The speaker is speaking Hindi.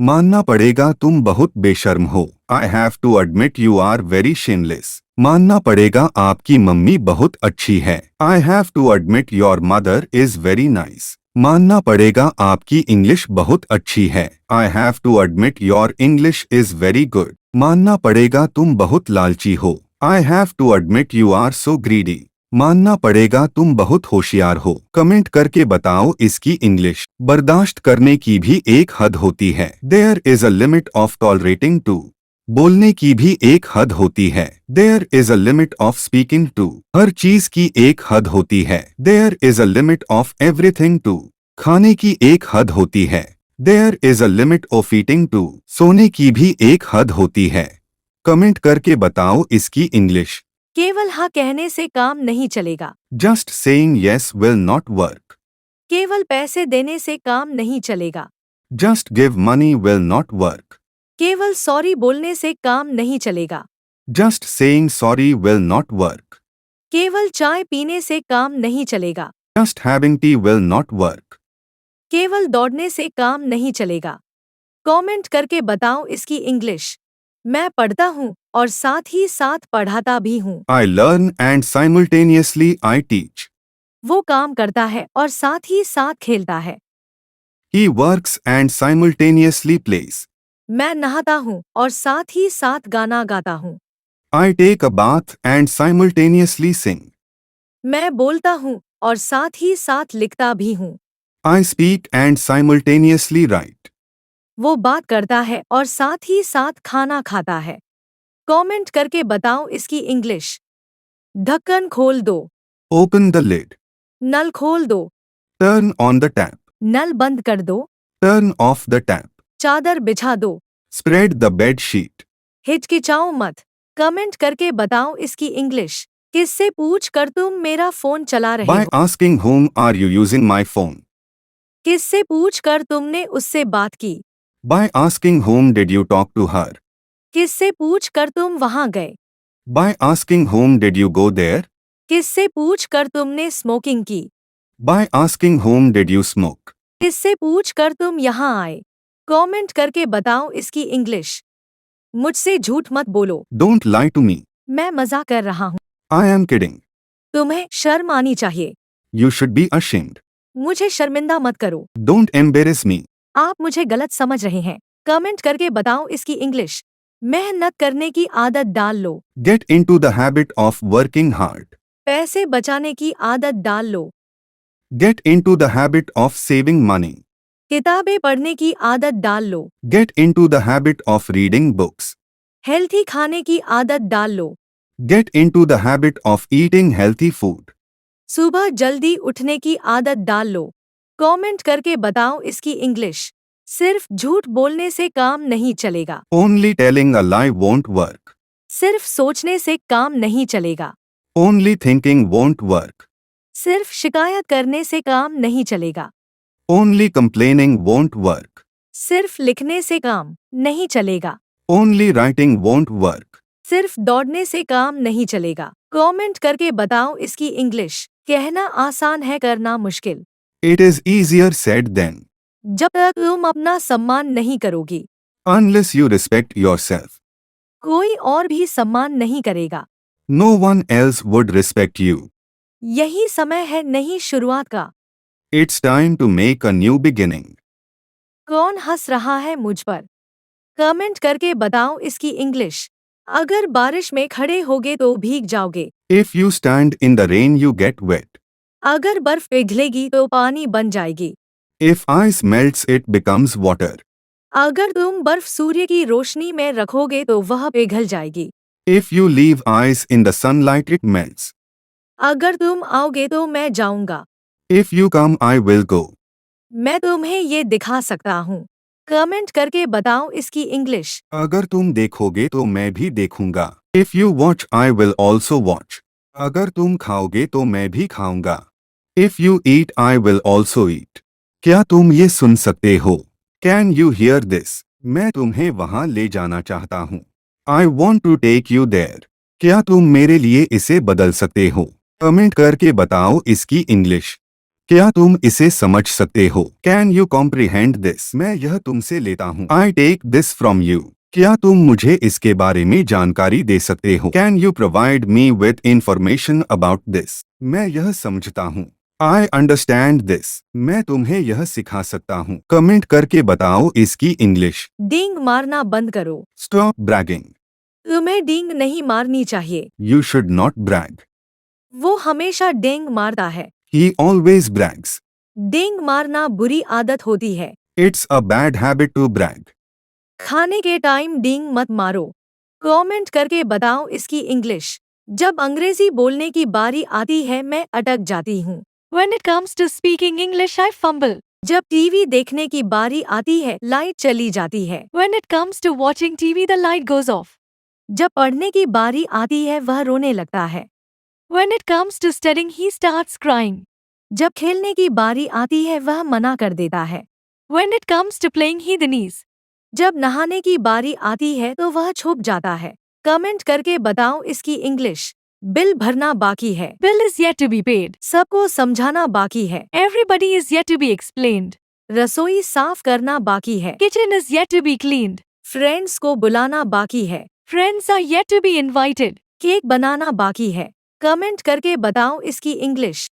मानना पड़ेगा तुम बहुत बेशर्म हो। I have to admit you are very shameless. मानना पड़ेगा आपकी मम्मी बहुत अच्छी है। I have to admit your mother is very nice. मानना पड़ेगा आपकी इंग्लिश बहुत अच्छी है। I have to admit your English is very good. मानना पड़ेगा तुम बहुत लालची हो। I have to admit you are so greedy. मानना पड़ेगा तुम बहुत होशियार हो। कमेंट करके बताओ इसकी इंग्लिश। बर्दाश्त करने की भी एक हद होती है। There is a limit of tolerating too. बोलने की भी एक हद होती है। There is a limit of speaking too. हर चीज की एक हद होती है। There is a limit of everything too. खाने की एक हद होती है। There is a limit of eating too. सोने की भी एक हद होती है। कमेंट करके बताओ इसकी इंग्लिश। केवल हाँ कहने से काम नहीं चलेगा। Just saying yes will not work. केवल पैसे देने से काम नहीं चलेगा। Just give money will not work. केवल सॉरी बोलने से काम नहीं चलेगा। Just saying sorry will not work. केवल चाय पीने से काम नहीं चलेगा। Just having T will not work. केवल दौड़ने से काम नहीं चलेगा। कमेंट करके बताओ इसकी इंग्लिश। मैं पढ़ता हूँ और साथ ही साथ पढ़ाता भी हूँ। I learn and simultaneously I teach. वो काम करता है और साथ ही साथ खेलता है। He works and simultaneously place. मैं नहाता हूँ और साथ ही साथ गाना गाता हूँ। I take a bath and simultaneously sing. मैं बोलता हूँ और साथ ही साथ लिखता भी हूँ। I speak and simultaneously right. वो बात करता है और साथ ही साथ खाना खाता है। कमेंट करके बताओ इसकी इंग्लिश। ढक्कन खोल दो। Open the lid. नल खोल दो। Turn on the tap. नल बंद कर दो। Turn off the tap. चादर बिछा दो। Spread the bed sheet. हिचकिचाओ मत। कमेंट करके बताओ इसकी इंग्लिश। किससे पूछ कर तुम मेरा फोन चला रहे बाय हो? Asking whom are you using my phone. किससे पूछ कर तुमने उससे बात की? By asking whom did you talk to her. किससे पूछ कर तुम वहां गए? By asking whom did you go there. किससे पूछ कर तुमने स्मोकिंग की? By asking whom did you smoke. किससे पूछ कर तुम यहाँ आए? कमेंट करके बताओ इसकी इंग्लिश। मुझसे झूठ मत बोलो। Don't lie to me. मैं मजाक कर रहा हूँ। I am kidding. तुम्हें शर्म आनी चाहिए। You should be ashamed। मुझे शर्मिंदा मत करो। Don't embarrass me. आप मुझे गलत समझ रहे हैं। कमेंट करके बताओ इसकी इंग्लिश। मेहनत करने की आदत डाल लो। Get into the habit of working hard. पैसे बचाने की आदत डाल लो। Get into the habit of saving money. किताबें पढ़ने की आदत डाल लो। Get into the habit of reading books. Healthy खाने की आदत डाल लो। Get into the habit of eating healthy food. सुबह जल्दी उठने की आदत डाल लो। कमेंट करके बताओ इसकी इंग्लिश। सिर्फ झूठ बोलने से काम नहीं चलेगा। Only telling a lie won't work. सिर्फ सोचने से काम नहीं चलेगा। Only thinking won't work. सिर्फ शिकायत करने से काम नहीं चलेगा। Only complaining won't work. सिर्फ लिखने से काम नहीं चलेगा। Only writing won't work. सिर्फ दौड़ने से काम नहीं चलेगा। कमेंट करके बताओ इसकी इंग्लिश। कहना आसान है, करना मुश्किल। It is easier said than. जब तक तुम अपना सम्मान नहीं करोगी, अनलेस यू रिस्पेक्ट योरसेल्फ, कोई और भी सम्मान नहीं करेगा। No one else would respect you. यही समय है नई शुरुआत का। It's time to make a new beginning. कौन हंस रहा है मुझ पर? कमेंट करके बताओ इसकी इंग्लिश। अगर बारिश में खड़े होगे तो भीग जाओगे। If you stand in the rain you get wet. अगर बर्फ पिघलेगी तो पानी बन जाएगी। If ice melts it becomes water. अगर तुम बर्फ सूर्य की रोशनी में रखोगे तो वह पिघल जाएगी। If you leave ice in the sunlight it melts. अगर तुम आओगे तो मैं जाऊंगा। If you come I will go. मैं तुम्हें ये दिखा सकता हूँ। कमेंट करके बताओ इसकी इंग्लिश। अगर तुम देखोगे तो मैं भी देखूंगा। If you watch I will also watch. अगर तुम खाओगे तो मैं भी खाऊंगा। If you eat I will also eat. क्या तुम ये सुन सकते हो? Can you hear this? मैं तुम्हें वहां ले जाना चाहता हूँ। I want to take you there. क्या तुम मेरे लिए इसे बदल सकते हो? कमेंट करके बताओ इसकी इंग्लिश। क्या तुम इसे समझ सकते हो? Can you comprehend this? मैं यह तुमसे लेता हूँ। I take this from you. क्या तुम मुझे इसके बारे में जानकारी दे सकते हो? Can you provide me with information about this? मैं यह समझता हूँ। I understand this. मैं तुम्हें यह सिखा सकता हूँ। कमेंट करके बताओ इसकी इंग्लिश। डींग मारना बंद करो। Stop bragging. तुम्हें डींग नहीं मारनी चाहिए। You should not brag. वो हमेशा डेंग मारता है। ही ऑलवेज ब्रैग्स। डेंग मारना बुरी आदत होती है। It's a bad habit to brag. खाने के टाइम डींग मत मारो। कमेंट करके बताओ इसकी इंग्लिश। जब अंग्रेजी बोलने की बारी आती है मैं अटक जाती हूँ। When it comes to speaking English, I fumble. जब टीवी देखने की बारी आती है लाइट चली जाती है। When it comes to watching TV, the light goes off. जब पढ़ने की बारी आती है वह रोने लगता है। When it comes to studying, he starts crying. जब खेलने की बारी आती है वह मना कर देता है। When it comes to playing, he denies. जब नहाने की बारी आती है तो वह छुप जाता है। कमेंट करके बताओ इसकी इंग्लिश। बिल भरना बाकी है। Bill is yet to be paid. सबको समझाना बाकी है। Everybody is yet to be explained. रसोई साफ करना बाकी है। Kitchen is yet to be cleaned. Friends को बुलाना बाकी है। Friends are yet to be invited. Cake बनाना बाकी है। कमेंट करके बताओ इसकी इंग्लिश।